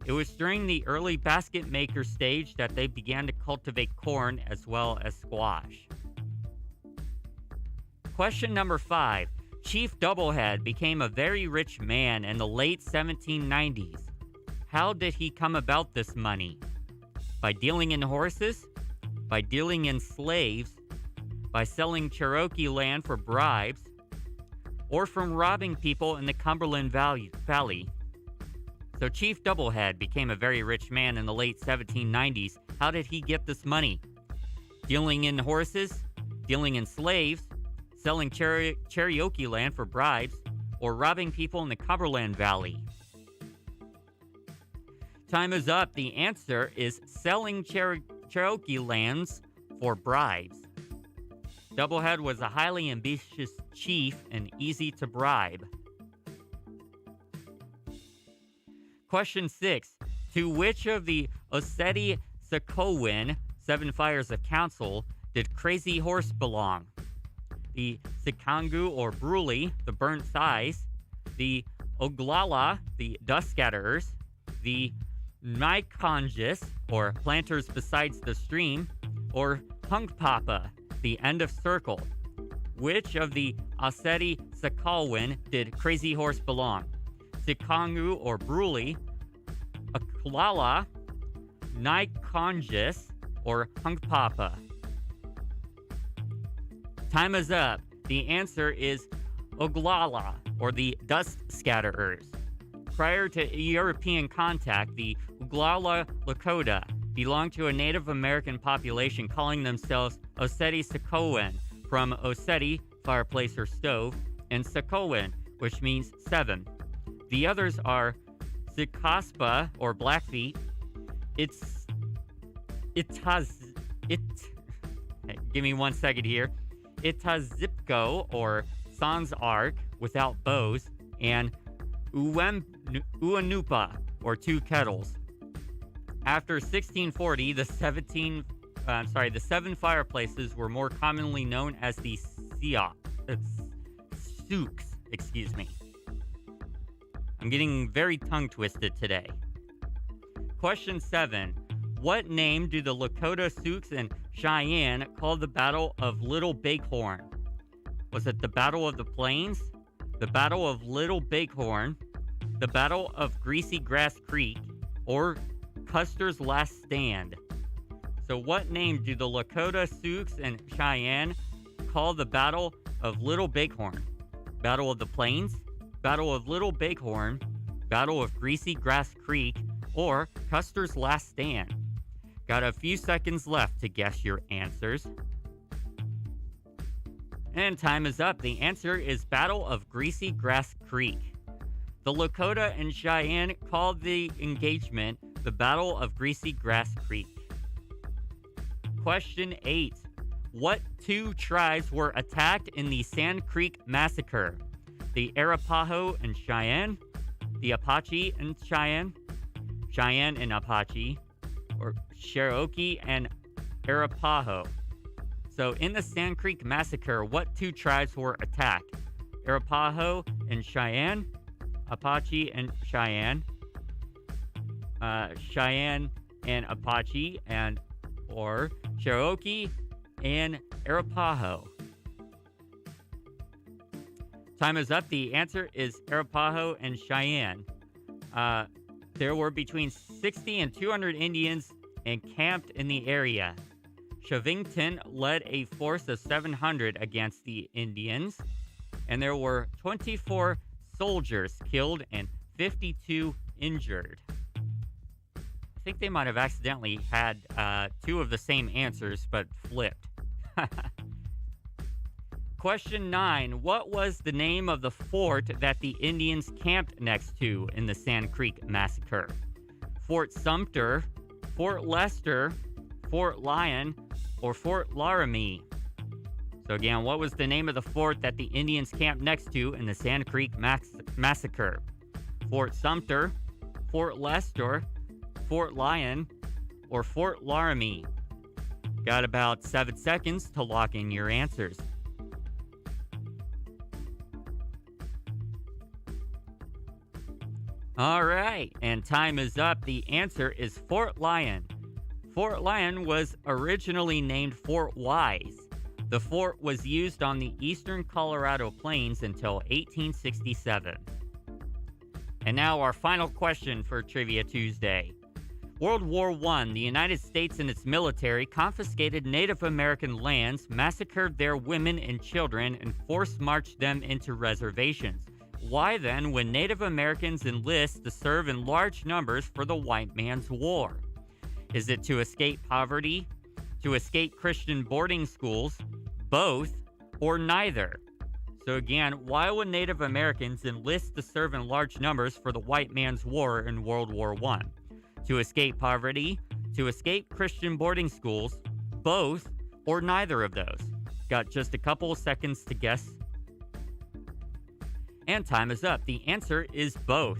It was during the early basket maker stage that they began to cultivate corn as well as squash. Question number 5. Chief Doublehead became a very rich man in the late 1790s. How did he come about this money? By dealing in horses? By dealing in slaves? By selling Cherokee land for bribes? Or from robbing people in the Cumberland Valley? So Chief Doublehead became a very rich man in the late 1790s. How did he get this money? Dealing in horses? Dealing in slaves? Selling Cherokee land for bribes, or robbing people in the Cumberland Valley? Time is up. The answer is selling Cherokee lands for bribes. Doublehead was a highly ambitious chief and easy to bribe. Question 6. To which of the Oseti-Sakowin 7 Fires of Council did Crazy Horse belong? The Sikangu or Brule, the Burnt Thighs, the Oglala, the Dust Scatterers, the Nikonjis, or Planters Besides the Stream, or Hunkpapa, the End of Circle. Which of the Oseti Sakowin did Crazy Horse belong? Sikangu or Brule, Oglala, Nikonjis, or Hunkpapa? Time is up. The answer is Oglala, or the Dust Scatterers. Prior to European contact, the Oglala Lakota belonged to a Native American population calling themselves Oseti Sakowin, from Oseti, fireplace or stove, and Sakowin, which means 7. The others are Sikaspa, or Blackfeet. Give me 1 second here. Itazipko, or Sans Arc, without bows, and Uanupa, or 2 kettles. After 1640, the 7 fireplaces were more commonly known as the Souks. Excuse me. I'm getting very tongue-twisted today. Question 7. What name do the Lakota Sioux and Cheyenne call the Battle of Little Bighorn? Was it the Battle of the Plains, the Battle of Little Bighorn, the Battle of Greasy Grass Creek, or Custer's Last Stand? So what name do the Lakota Sioux and Cheyenne call the Battle of Little Bighorn? Battle of the Plains, Battle of Little Bighorn, Battle of Greasy Grass Creek, or Custer's Last Stand? Got a few seconds left to guess your answers. And time is up. The answer is Battle of Greasy Grass Creek. The Lakota and Cheyenne called the engagement the Battle of Greasy Grass Creek. Question 8. What 2 tribes were attacked in the Sand Creek Massacre? The Arapaho and Cheyenne, the Apache and Cheyenne, Cheyenne and Apache, or Cherokee and Arapaho. So in the Sand Creek Massacre, what 2 tribes were attacked? Arapaho and Cheyenne, Apache and Cheyenne, Cheyenne and Apache, and or Cherokee and Arapaho. Time is up. The answer is Arapaho and Cheyenne. There were between 60 and 200 Indians encamped in the area. Covington led a force of 700 against the Indians, and there were 24 soldiers killed and 52 injured. I think they might have accidentally had 2 of the same answers, but flipped. Question 9. What was the name of the fort that the Indians camped next to in the Sand Creek Massacre? Fort Sumter, Fort Lester, Fort Lyon, or Fort Laramie? So again, what was the name of the fort that the Indians camped next to in the Sand Creek Massacre? Fort Sumter, Fort Lester, Fort Lyon, or Fort Laramie? Got about 7 seconds to lock in your answers. All right, and time is up. The answer is Fort Lyon. Fort Lyon was originally named Fort Wise. The fort was used on the eastern Colorado Plains until 1867. And now our final question for Trivia Tuesday. World War I, the United States and its military confiscated Native American lands, massacred their women and children, and force-marched them into reservations. Why then would Native Americans enlist to serve in large numbers for the white man's war? Is it to escape poverty, to escape Christian boarding schools, both, or neither? So again, why would Native Americans enlist to serve in large numbers for the white man's war in World War I? To escape poverty, to escape Christian boarding schools, both, or neither of those? Got just a couple of seconds to guess. And time is up. The answer is both.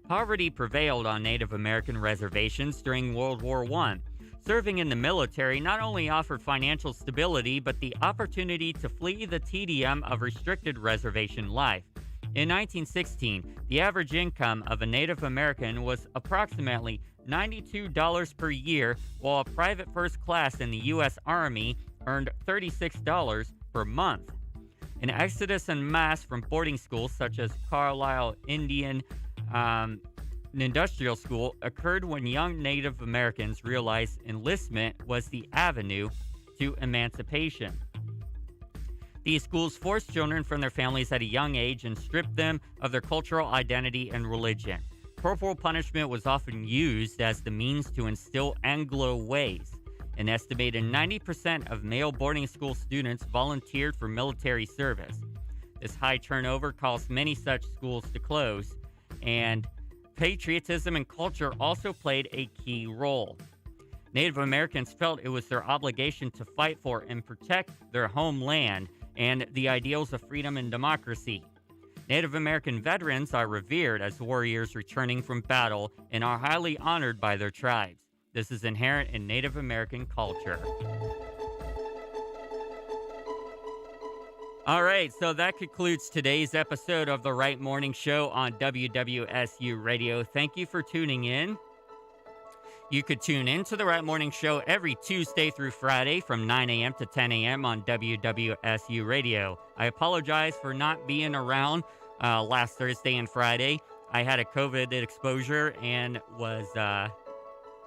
Poverty prevailed on Native American reservations during World War I. Serving in the military not only offered financial stability, but the opportunity to flee the tedium of restricted reservation life. In 1916, the average income of a Native American was approximately $92 per year, while a private first class in the U.S. Army earned $36 per month. An exodus en masse from boarding schools such as Carlisle Indian Industrial School occurred when young Native Americans realized enlistment was the avenue to emancipation. These schools forced children from their families at a young age and stripped them of their cultural identity and religion. Corporal punishment was often used as the means to instill Anglo ways. An estimated 90% of male boarding school students volunteered for military service. This high turnover caused many such schools to close, and patriotism and culture also played a key role. Native Americans felt it was their obligation to fight for and protect their homeland and the ideals of freedom and democracy. Native American veterans are revered as warriors returning from battle and are highly honored by their tribes. This is inherent in Native American culture. All right, so that concludes today's episode of the Wright Morning Show on WWSU Radio. Thank you for tuning in. You could tune in to the Wright Morning Show every Tuesday through Friday from 9 a.m. to 10 a.m. on WWSU Radio. I apologize for not being around last Thursday and Friday. I had a COVID exposure and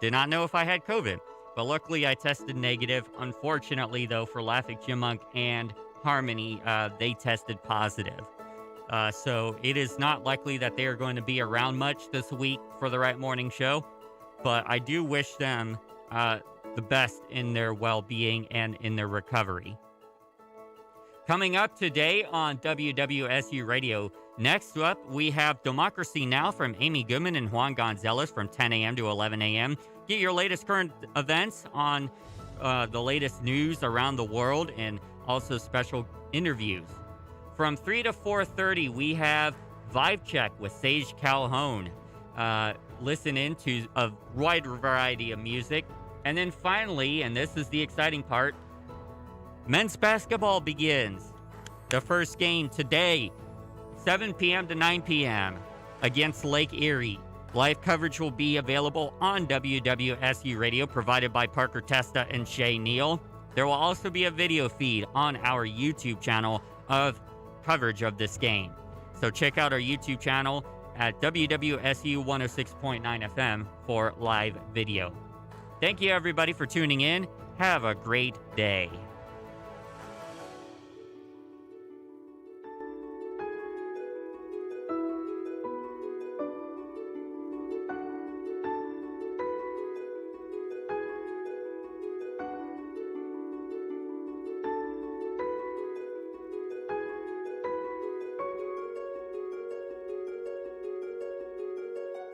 did not know if I had COVID. But luckily, I tested negative. Unfortunately, though, for Laughing Chipmunk and Harmony, they tested positive. So it is not likely that they are going to be around much this week for the Wright Morning Show. But I do wish them the best in their well-being and in their recovery. Coming up today on WWSU Radio, next up we have Democracy Now! From Amy Goodman and Juan Gonzalez from 10 a.m. to 11 a.m. Get your latest current events on the latest news around the world and also special interviews. From 3 to 4:30, we have Vibe Check with Sage Calhoun. Listen into a wide variety of music. And then finally, and this is the exciting part, men's basketball begins. The first game today, 7 p.m. to 9 p.m. against Lake Erie. Live coverage will be available on WWSU Radio, provided by Parker Testa and Shay Neal. There will also be a video feed on our YouTube channel of coverage of this game. So check out our YouTube channel at WWSU 106.9 FM for live video. Thank you, everybody, for tuning in. Have a great day.